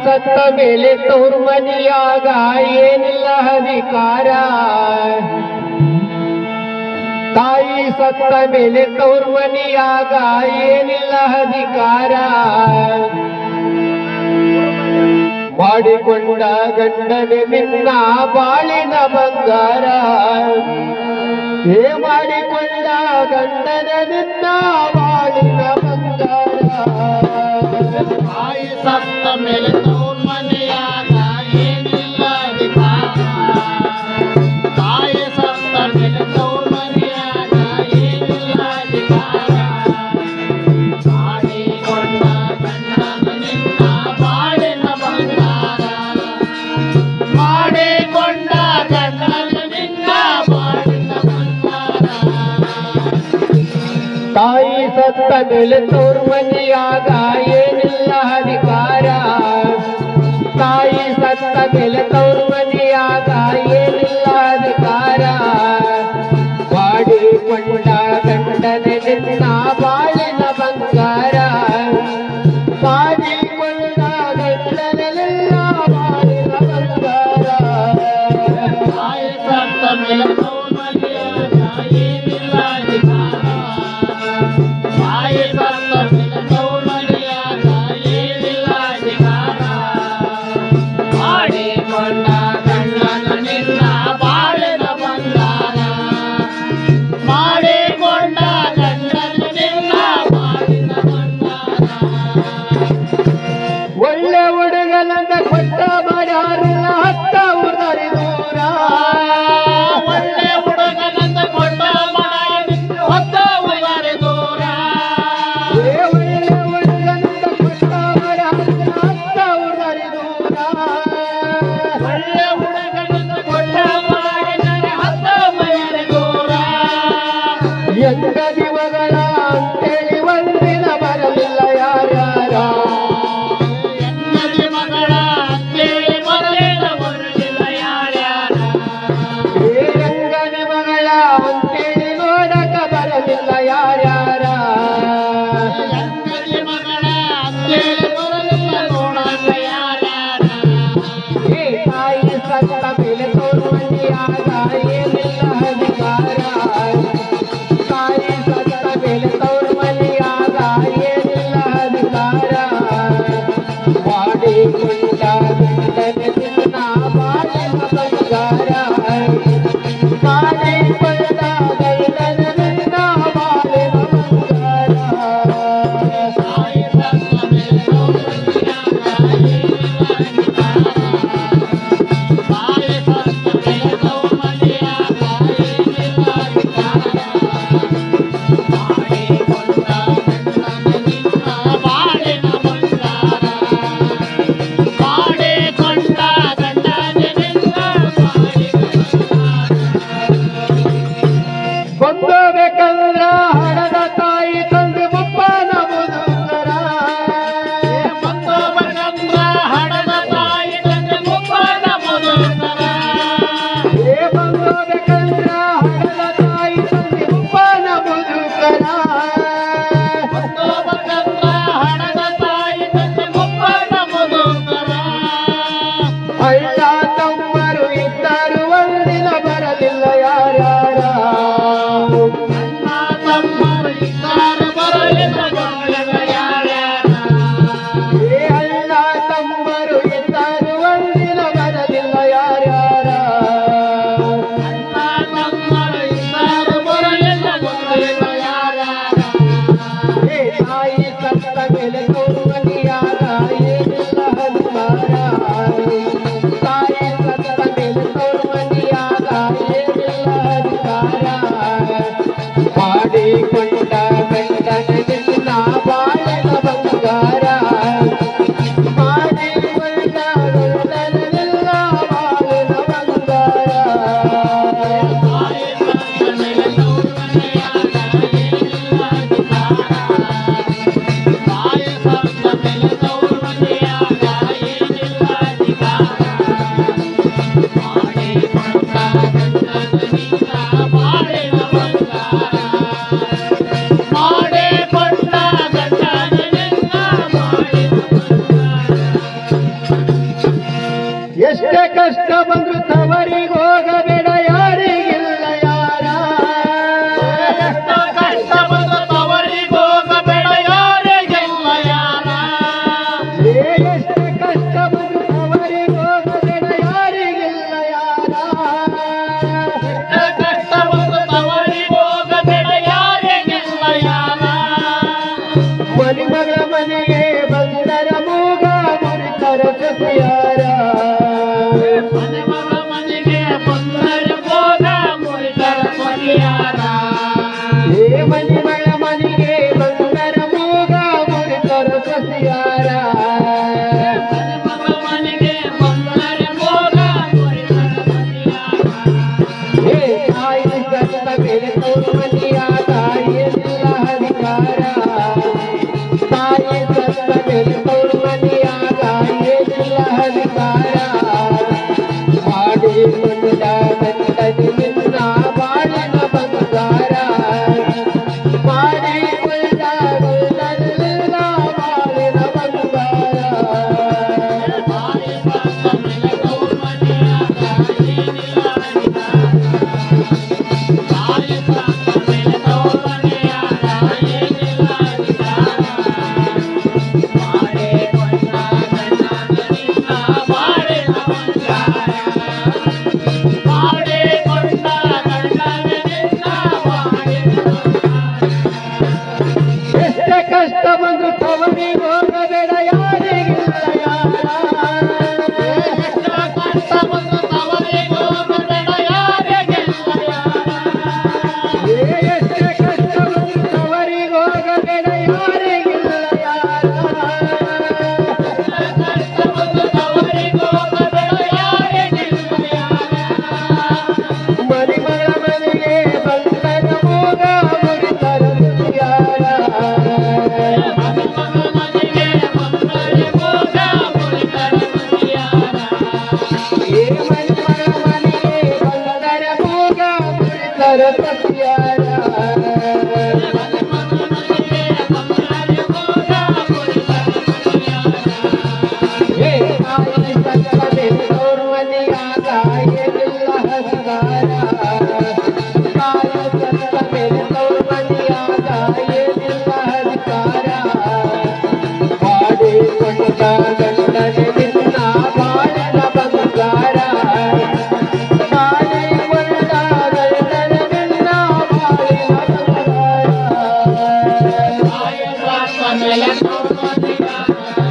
ಸತ್ತ ಮೇಲೆ ತವ್ರ ಮನೆಯಾಗ ಏನಿಲ್ಲ ಅಧಿಕಾರ ತಾಯಿ ಸತ್ತ ಮೇಲೆ ತವ್ರ ಮನೆಯಾಗ ಏನಿಲ್ಲ ಅಧಿಕಾರ ಮಾಡಿಕೊಂಡ ಗಂಡನೆ ನಿನ್ನ ಬಾಳಿನ ಬಂಗಾರ ಮಾಡಿಕೊಂಡ ಗಂಡನ ನಿನ್ನ ಬಾಳಿನ ಬಂಗಾರ ತಾಯಿ ಸತ್ತ ಮೇಲೆ ತವ್ರ ಮನೆಯಾಗ ಏನಿಲ್ಲ ಅಧಿಕಾರ ತಾಯಿ ಸತ್ತ ಮೇಲೆ ತವ್ರ ಮನೆಯಾಗ ಏನಿಲ್ಲ ಅಧಿಕಾರ ಮಾಡಿಕೊಂಡ ಗಂಡನ ನಿನ್ನ ಬಾಳಿನ ಬಂಗಾರ ಮಾಡಿಕೊಂಡ ಗಂಡನ ನಿನ್ನ ಬಾಳಿನ ಬಂಗಾರ ತಾಯಿ ಸತ್ತ ಮೇಲೆ ತವ್ರ ಮನೆಯಾಗ ಏನಿಲ್ಲ ಅಧಿಕಾರ ತಾಯಿ ಸತ್ತ ಮೇಲೆ ತವ್ರ ಮನೆಯಾಗ ಏನಿಲ್ಲ ಅಧಿಕಾರ ಮಾಡಿಕೊಂಡ ಗಂಡನೆ ನಿನ್ನ ಬಾಳಿನ ಬಂಗಾರ ಮಾಡಿಕೊಂಡ ಗಂಡನೆ ನಿನ್ನ ಬಾಳಿನ ಬಂಗಾರ ತಾಯಿ ಸತ್ತ ಮೇಲೆ ತವ್ರ ಮನೆಯಾಗ ಏನಿಲ್ಲ ಅಧಿಕಾರ ತಾಯಿ ಸತ್ತ ಮೇಲೆ ತವ್ರ ಮನೆಯಾಗ ಏನಿಲ್ಲ ಅಧಿಕಾರ ಮಾಡಿಕೊಂಡ ಗಂಡನ ನಿನ್ನ ಬಾಳಿನ ಬಂಗಾರ ಮಾಡಿಕೊಂಡ ಗಂಡನ ನಿನ್ನ ಬಾಳಿನ ಬಂಗಾರ ಒಳ್ಳೆ ಹುಡುಗನಂದ ಕೊಟ್ಟ ಮಾಡ್ಯಾರಿಲ್ಲ ಹತ್ತ ಉದರಿ ದೂರ ಒಳ್ಳೆ ಹುಡುಗನಂದ ಕೊಟ್ಟ ಮಾಡಿ ಹೊತ್ತ ಉದಾರಿ ದೂರ ಒಳ್ಳೆ ಹುಡುಗನಂದ ಕೊಟ್ಟ ಮಾಡ್ಯಾರಿಲ್ಲ ಹತ್ತ ಉದರಿ ದೂರ ಒಳ್ಳೆ ಹುಡುಗನಂದ ಕೊಟ್ಟ ಮಾಡಿದರೆ ಹತ್ತ ಮೈರಿ ದೂರ ಎಂಗದಿ ಮಗಳ ಅಂತೇಳಿ ಒಂದಿನ ಬರಲಿಲ್ಲ ಯಾರ್ಯಾರ ಹೆಂಗದಿ ಮಗಳ ಅಂತೇಳಿ ಬರಲಿಲ್ಲ ಯಾರ್ಯಾರ ಎಂಗದಿ ಮಗಳ ಅಂತೇಳಿ ನೋಡಕ ಬರಲಿಲ್ಲ ಯಾರ್ಯಾರ ಹೆಂಗದಿ ಮಗಳ ಅಂತೇಳಿ ಬರಲಿಲ್ಲ ನೋಡಕ ಯಾರ್ಯಾರ ತಾಯಿ ಸತ್ತ ಮೇಲೆ ತವ್ರ ಮನೆಯಾಗ ಏನಿಲ್ಲ ಅಧಿಕಾರ ತಾಯಿ ಸತ್ತ ಮೇಲೆ ತವ್ರ ಮನೆಯಾಗ ಏನಿಲ್ಲ ಅಧಿಕಾರ ಮಾಡಿಕೊಂಡ ಗಂಡನೆ ನಿನ್ನ ಬಾಳಿನ ಬಂಗಾರ ಮಾಡಿಕೊಂಡ ಗಂಡನೆ ನಿನ್ನ ಬಾಳಿನ ಬಂಗಾರ ತಾಯಿ ಸತ್ತ ಮೇಲೆ ತವ್ರ ಮನೆಯಾಗ ಏನಿಲ್ಲ ಅಧಿಕಾರ ತಾಯಿ ಸತ್ತ ಮೇಲೆ ತವ್ರ ಮನೆಯಾಗ ಏನಿಲ್ಲ ಅಧಿಕಾರ ಮಾಡಿಕೊಂಡ ಗಂಡನ ನಿನ್ನ ಬಾಳಿನ ಬಂಗಾರ ಮಾಡಿಕೊಂಡ ಗಂಡನ ನಿನ್ನ ಬಾಳಿನ ಬಂಗಾರ ಕೊಂದಬೇಕಂದ್ರ ಹಣದ ತಾಯಿ ತಂದೆ ಮುಪ್ಪನ ಮುದುಕರ ಬಂದೋಬಕಂದ್ರ ಹಣದ ತಾಯಿ ತಂದೆ ಮುಪ್ಪನ ಮುದುಕರ ಕೊಂದಬೇಕಂದ್ರ ಹಣದ ತಾಯಿ ತಂದೆ ಮುಪ್ಪನ ಮುದುಕರ ಬಂದೋಬಕಂದ್ರ ಹಣದ ತಾಯಿ ತಂದೆ ಮುಪ್ಪನ ಮುದುಕರ ಅಣ್ಣ ತಮ್ಮರು ಇದ್ದರು ಒಂದಿನ ಬರಲಿಲ್ಲ ಯಾರ್ಯಾರ ಅಣ್ಣ ತಮ್ಮರು ಇದ್ದಾರೆ ಬರಲಿಲ್ಲ ಯಾರ್ಯಾರ ಅಣ್ಣ ತಮ್ಮರು ಇದ್ದರು ಒಂದಿನ ಬರಲಿಲ್ಲ ಯಾರ್ಯಾರ ಅಣ್ಣ ತಮ್ಮರು ಇದ್ದಾರೆ ಬರಲಿಲ್ಲ ಯಾರ್ಯಾರ ತಾಯಿ ಸತ್ತ ಮೇಲೆ ತವ್ರ ಮನೆಯಾಗ ಏನಿಲ್ಲ ಅಧಿಕಾರ ತಾಯಿ ಸತ್ತ ಮೇಲೆ ತವ್ರ ಮನೆಯಾಗ ಏನಿಲ್ಲ ಅಧಿಕಾರ ಮಾಡಿಕೊಂಡ ಗಂಡನ ನಿನ್ನ ಬಾಳಿನ ಬಂಗಾರ ಮಾಡಿಕೊಂಡ ಗಂಡನ ನಿನ್ನ ಬಾಳಿನ ಬಂಗಾರ ತಾಯಿ ಸತ್ತ ಮೇಲೆ ತವ್ರ ಮನೆಯಾಗ ಏನಿಲ್ಲ ಅಧಿಕಾರ ತಾಯಿ ಸತ್ತ ಬಂಗಾರ ಮನೆಗೆ ಬಂದರೆ ಭೋಗ ಮುರಿದರೆ ಮನೆಯಾಗ ಹೇ ತಾಯಿ ಸತ್ತ ಮೇಲೆ ತವರು ಮನೆಯ ತಾಯಿಯಲ್ಲ ಅಧಿಕಾರ ತಾಯಿ ಸತ್ತ ಮೇಲೆ ತವರು ಮನೆಯ ತಾಯಿಯಲ್ಲ ಅಧಿಕಾರ ಮಾಡಿಕೊಂಡ ಗಂಡನೆ ನಿನ್ನ ಬಾಳಿನ ಬಂಗಾರ ಮಾಡಿಕೊಂಡ ಗಂಡನೆ ನಿನ್ನ ಬಾಳಿನ ಬಂಗಾರ ಬಾಯಿ ಬಂದ ಮೇಲೆ ತವರು ಮನೆಯಾಗ ಏನಿಲ್ಲ ಬಾಯಿ ಬಂದ ಮೇಲೆ ತವರು ಮನೆಯಾಗ ಏನಿಲ್ಲ ಮಾಡಿ ಕೊಂಡ ಗಂಡನ ನಿನ್ನ ಬಾಳಿನ ಬಂಗಾರ ಮಾಡಿ ಕೊಂಡ ಗಂಡನ ನಿನ್ನ ಬಾಳಿನ ಎಷ್ಟೇ ಕಷ್ಟ ಬಂದ್ರು ತವರಿಗೆ ಹೋಗಬೇಡ ಯಾರಿಗಿಲ್ಲ ಯಾರ ಕಷ್ಟ ಬಂದು ತವರಿಗೆ ಹೋಗಬೇಡ ಯಾರಿಗಿಲ್ಲ ಯಾರ ಎಷ್ಟೇ ಕಷ್ಟ ಬಂದ್ರು ತವರಿಗೆ ಹೋಗಬೇಡ ಯಾರಿಗಿಲ್ಲ ಯಾರ ಕಷ್ಟ ಬಂದು ತವರಿಗೆ ಹೋಗಬೇಡ ಯಾರಿಗಿಲ್ಲ ಯಾರ ಮರಿಮಗಳ ಮನೆಗೆ ಬಂದಾಗ ಹೋಗ ಮುರಿತರ ಯಾರ ಮದುಮಗ ಮನೆಗೆ ಬಂದರೆ ಭೋಗ ಮುರಿದರೆ ಮನೆಯಾರ ಏ ಮರಿಮಗಳ ಮನೆಗೆ ಬಂದರೆ ಹೋಗ ಮುರಿತರ ಸತ್ಯಾರ ಮದುಮಗ ಮನೆಗೆ ಬಂದರೆ ಭೋಗ ಮುರಿದರೆ ಮನೆಯಾರ ಹೇ ತಾಯಿ ಸತ್ತ ಮೇಲೆ ತವರು ಮನೆಯ ತಾಯಿಯಲ್ಲ ಅಧಿಕಾರ ತಾಯಿ ಸತ್ತ ಮೇಲೆ ತವರು ಮನೆಯ ತಾಯಿಯಲ್ಲ ಅಧಿಕಾರ ಮಾಡಿಕೊಂಡ ಗಂಡನೆ ನಿನ್ನ ಬಾಳಿನ ಬಂಗಾರ ಮಾಡಿಕೊಂಡ ಗಂಡನೆ ನಿನ್ನ ಬಾಳಿನ ಬಂಗಾರ ತಾಯಿ ಸತ್ತ ಮೇಲೆ ತವರು ಮನೆಯಾಗ